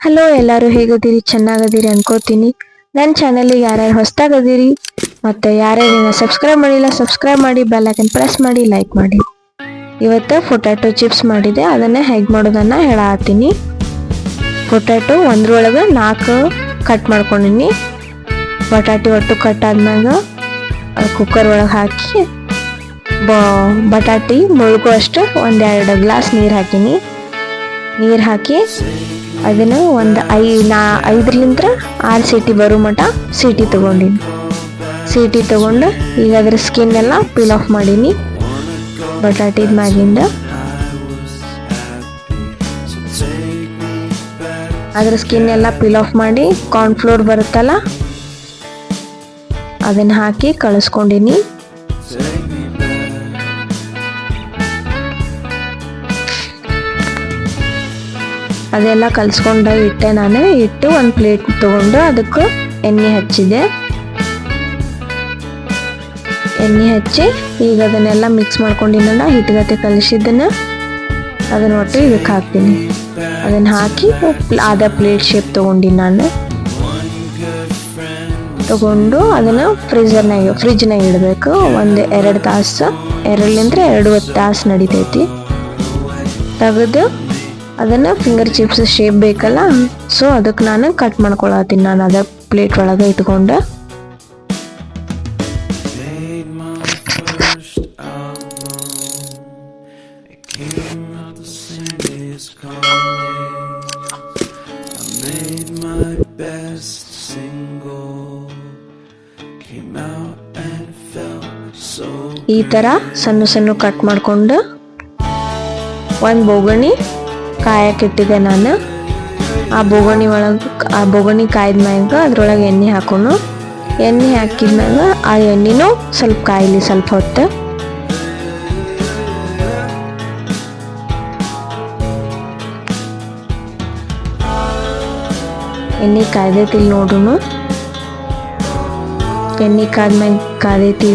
Hello, ಎಲ್ಲರೂ ಹೇಗದಿರಿ? ಚೆನ್ನಾಗದಿರಿ ಅನ್ಕೋತೀನಿ. ನನ್ನ ಚಾನಲ್ಗೆ ಯಾರ್ಯಾರು ಹೊಸ್ದಾಗದಿರಿ ಮತ್ತು ಯಾರ್ಯಾರು ಸಬ್ಸ್ಕ್ರೈಬ್ ಮಾಡಿಲ್ಲ ಸಬ್ಸ್ಕ್ರೈಬ್ ಮಾಡಿ, ಬೆಲ್ ಐಕನ್ ಪ್ರೆಸ್ ಮಾಡಿ, ಲೈಕ್ ಮಾಡಿ. ಇವತ್ತು ಪೊಟ್ಯಾಟೊ ಚಿಪ್ಸ್ ಮಾಡಿದೆ, ಅದನ್ನು ಹೇಗೆ ಮಾಡೋದನ್ನು ಹೇಳತ್ತೀನಿ. Potato ಒಂದ್ರೊಳಗೆ 4 cut ಮಾಡ್ಕೊಂಡಿನಿ. ಬಟಾಟೆ ಒಟ್ಟು ಕಟ್ ಆದ್ಮ್ಯಾಗ ಕುಕ್ಕರ್ ಒಳಗೆ ಹಾಕಿ ಬಟಾಟಿ ಮುಳುಗೋ ಅಷ್ಟು 1-2 ಗ್ಲಾಸ್ ನೀರು ಹಾಕಿನಿ. ನೀರು ಹಾಕಿ ಅದನ್ನು ಒಂದು 5-6 ಸೀಟಿ ಬರೋ ಮಟ ಸೀಟಿ ತಗೊಂಡಿನಿ. ಸೀಟಿ ತಗೊಂಡು ಈಗ ಅದ್ರ ಸ್ಕಿನ್ ಎಲ್ಲ ಪೀಲ್ ಆಫ್ ಮಾಡೀನಿ. ಬಟಾಟಿದ ಮ್ಯಾಗಿಂದ ಅದ್ರ ಸ್ಕಿನ್ ಎಲ್ಲ ಪೀಲ್ ಆಫ್ ಮಾಡಿ ಕಾರ್ನ್ಫ್ಲೋರ್ ಬರುತ್ತಲ್ಲ ಅದನ್ನ ಹಾಕಿ ಕಳಿಸ್ಕೊಂಡಿನಿ. ಅದೆಲ್ಲ ಕಲ್ಸ್ಕೊಂಡು ಇಟ್ಟೆ. ನಾನು ಇಟ್ಟು ಒಂದು ಪ್ಲೇಟ್ ತಗೊಂಡು ಅದಕ್ಕೆ ಎಣ್ಣೆ ಹಚ್ಚಿದೆ. ಎಣ್ಣೆ ಹಚ್ಚಿ ಈಗ ಅದನ್ನೆಲ್ಲ ಮಿಕ್ಸ್ ಮಾಡ್ಕೊಂಡಿನ ಹಿಟ್ಟಗತ್ತೆ ಕಲಿಸಿದ್ದನ್ನ ಅದನ್ನ ಒಟ್ಟು ಇದಕ್ಕೆ ಹಾಕ್ತೀನಿ. ಅದನ್ನ ಹಾಕಿ ಆದ ಪ್ಲೇಟ್ ಶೇಪ್ ತಗೊಂಡಿನಿ. ನಾನು ತಗೊಂಡು ಅದನ್ನ ಫ್ರಿಜ್ನಾಗ ಇಡಬೇಕು. 1-2 ತಾಸು, 2-2.5 ತಾಸು ನಡಿತೈತಿ. ತೆಗೆದು ಅದನ್ನು ಫಿಂಗರ್ ಚಿಪ್ಸ್ ಶೇಪ್ ಬೇಕಲ್ಲ, ಸೊ ಅದಕ್ಕೆ ನಾನು ಕಟ್ ಮಾಡ್ಕೊಳತ್ತೀನಿ. ನಾನು ಅದ ಪ್ಲೇಟ್ ಒಳಗೆ ಇಟ್ಕೊಂಡು ಈ ಥರ ಸಣ್ಣ ಸಣ್ಣ ಕಟ್ ಮಾಡ್ಕೊಂಡು ಒಂದು ಬೋಗಣಿ ಕಾಯಕ್ಕಿಟ್ಟಿದ್ದೆ ನಾನು. ಆ ಬೋಗಣಿ ಕಾಯ್ದ ಮ್ಯಾಗ ಅದ್ರೊಳಗೆ ಎಣ್ಣೆ ಹಾಕೋನು. ಎಣ್ಣೆ ಹಾಕಿದ್ಮ್ಯಾಗ ಆ ಎಣ್ಣೆನೂ ಸ್ವಲ್ಪ ಕಾಯ್ಲಿ ಸ್ವಲ್ಪ ಹೊತ್ತು. ಎಣ್ಣೆ ಕಾಯ್ದೈತಿಲ್ ನೋಡ್ರು. ಎಣ್ಣೆ ಕಾದೈತಿ.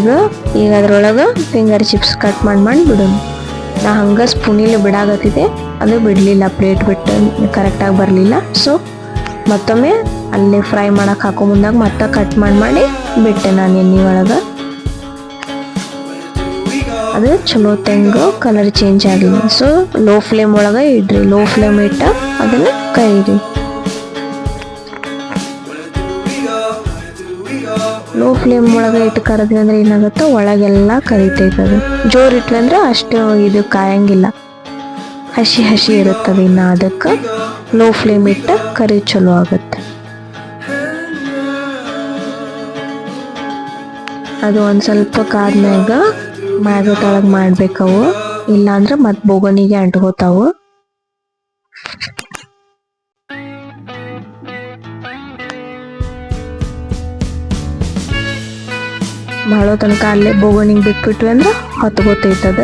ಈಗ ಅದ್ರೊಳಗೆ ಫಿಂಗರ್ ಚಿಪ್ಸ್ ಕಟ್ ಮಾಡಿ ಬಿಡೋನು. ನಾ ಹಂಗೆ ಸ್ಪೂನಿಲ್ಲಿ ಬಿಡಾಗತ್ತಿದೆ, ಅದು ಬಿಡಲಿಲ್ಲ. ಪ್ಲೇಟ್ ಬಿಟ್ಟು ಕರೆಕ್ಟಾಗಿ ಬರಲಿಲ್ಲ. ಸೊ ಮತ್ತೊಮ್ಮೆ ಅಲ್ಲಿ ಫ್ರೈ ಮಾಡಕ್ಕೆ ಹಾಕೋ ಮುಂದಾಗ ಮತ್ತೆ ಕಟ್ ಮಾಡಿ ಬಿಟ್ಟೆ ನಾನು ಎಣ್ಣೆ ಒಳಗೆ. ಅದು ಚಲೋ ತೆಂಗು ಕಲರ್ ಚೇಂಜ್ ಆಗಲಿ. ಸೊ ಲೋ ಫ್ಲೇಮ್ ಒಳಗೆ ಇಡ್ರಿ. ಲೋ ಫ್ಲೇಮ್ ಇಟ್ಟು ಅದನ್ನು ಕರೀರಿ. ಲೋ ಫ್ಲೇಮ್ ಒಳಗೆ ಇಟ್ಟು ಕರದ್ವಿ ಅಂದ್ರೆ ಏನಾಗುತ್ತೋ ಒಳಗೆಲ್ಲ ಕರಿತೈತೆ. ಅದು ಜೋರು ಇಟ್ವಿ ಅಂದ್ರೆ ಅಷ್ಟು ಇದು ಕಾಯಂಗಿಲ್ಲ, ಹಸಿ ಇರುತ್ತದೆ. ಇನ್ನು ಅದಕ್ಕೆ ಲೋ ಫ್ಲೇಮ್ ಇಟ್ಟು ಕರಿ ಚಲೋ ಆಗುತ್ತೆ. ಅದು ಒಂದು ಸ್ವಲ್ಪ ಕಾದ್ಮ್ಯಾಗ ಮ್ಯಾಗದೊಳಗೆ ಮಾಡ್ಬೇಕವು, ಇಲ್ಲಾಂದ್ರೆ ಮತ್ತೆ ಬೋಗಣಿಗೆ ಅಂಟ್ಕೋತಾವು. ಭಾಳ ತನಕ ಅಲ್ಲೇ ಬೋಗಣಿಗೆ ಬಿಟ್ಬಿಟ್ವಿ ಅಂದ್ರೆ ಹೊತ್ಕೋತೈತದ.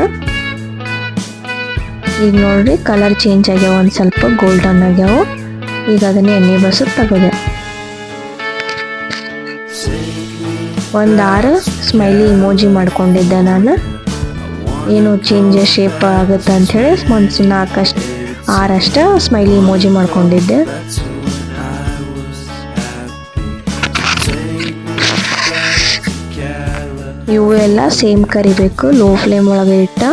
ಈಗ ನೋಡ್ರಿ ಕಲರ್ ಚೇಂಜ್ ಆಗ್ಯಾವ, ಒಂದು ಸ್ವಲ್ಪ ಗೋಲ್ಡನ್ ಆಗ್ಯಾವ. ಈಗ ಅದನ್ನ ಎಣ್ಣೆ ಬಸದ್ ತಗೋದೆ. 6 ಸ್ಮೈಲಿ ಇಮೋಜಿ ಮಾಡ್ಕೊಂಡಿದ್ದೆ ನಾನು. ಏನು ಚೇಂಜ್ ಶೇಪ್ ಆಗುತ್ತೆ ಅಂಥೇಳಿ ಒಂದು 6 ಸ್ಮೈಲಿ ಇಮೋಜಿ ಮಾಡ್ಕೊಂಡಿದ್ದೆ. ಇವು ಎಲ್ಲ ಸೇಮ್ ಕರಿಬೇಕು ಲೋ ಫ್ಲೇಮ್ ಒಳಗೆ ಇಟ್ಟ.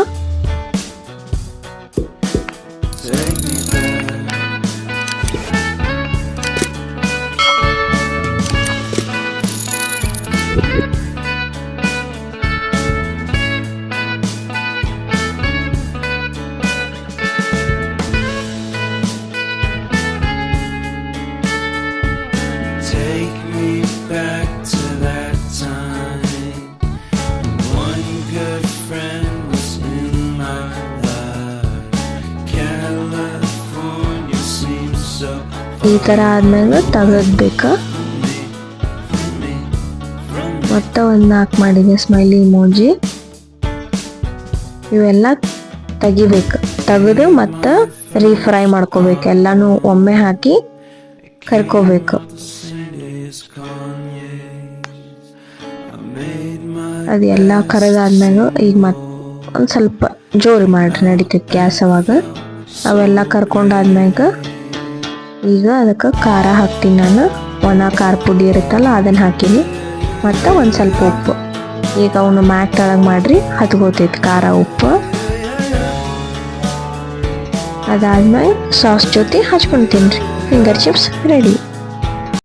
ಈ ಥರ ಆದ್ಮೇಲೆ ತೆಗೆದ್ಬೇಕು. ಮತ್ತೆ ಒಂದು 4 ಮಾಡಿದೆ ಸ್ಮೈಲಿ ಇಮೋಜಿ. ಇವೆಲ್ಲ ತೆಗಿಬೇಕು. ತೆಗೆದು ಮತ್ತೆ ರೀಫ್ರೈ ಮಾಡ್ಕೋಬೇಕು. ಎಲ್ಲಾನು ಒಮ್ಮೆ ಹಾಕಿ ಕರ್ಕೋಬೇಕು. ಅದೆಲ್ಲ ಕರಗಾದ್ಮ್ಯಾಗ ಈಗ ಮತ್ತೆ ಒಂದು ಸ್ವಲ್ಪ ಜೋರು ಮಾಡ್ರಿ ನಡೀತೈತೆ ಗ್ಯಾಸ್. ಅವಾಗ ಅವೆಲ್ಲ ಕರ್ಕೊಂಡಾದ್ಮ್ಯಾಗ ಈಗ ಅದಕ್ಕೆ ಖಾರ ಹಾಕ್ತೀನಿ ನಾನು. ಒಣ ಖಾರ ಪುಡಿ ಇರುತ್ತಲ್ಲ ಅದನ್ನು ಹಾಕೀನಿ, ಮತ್ತು ಒಂದು ಸ್ವಲ್ಪ ಉಪ್ಪು. ಈಗ ಅವನು ಮ್ಯಾಟ್ ಒಳಗೆ ಮಾಡ್ರಿ ಹತ್ಕೋತೈತಿ ಖಾರ ಉಪ್ಪು. ಅದಾದ್ಮೇಲೆ ಸಾಸ್ ಜೊತೆ ಹಚ್ಕೊಂಡು ತಿನ್ರಿ. Finger chips ready.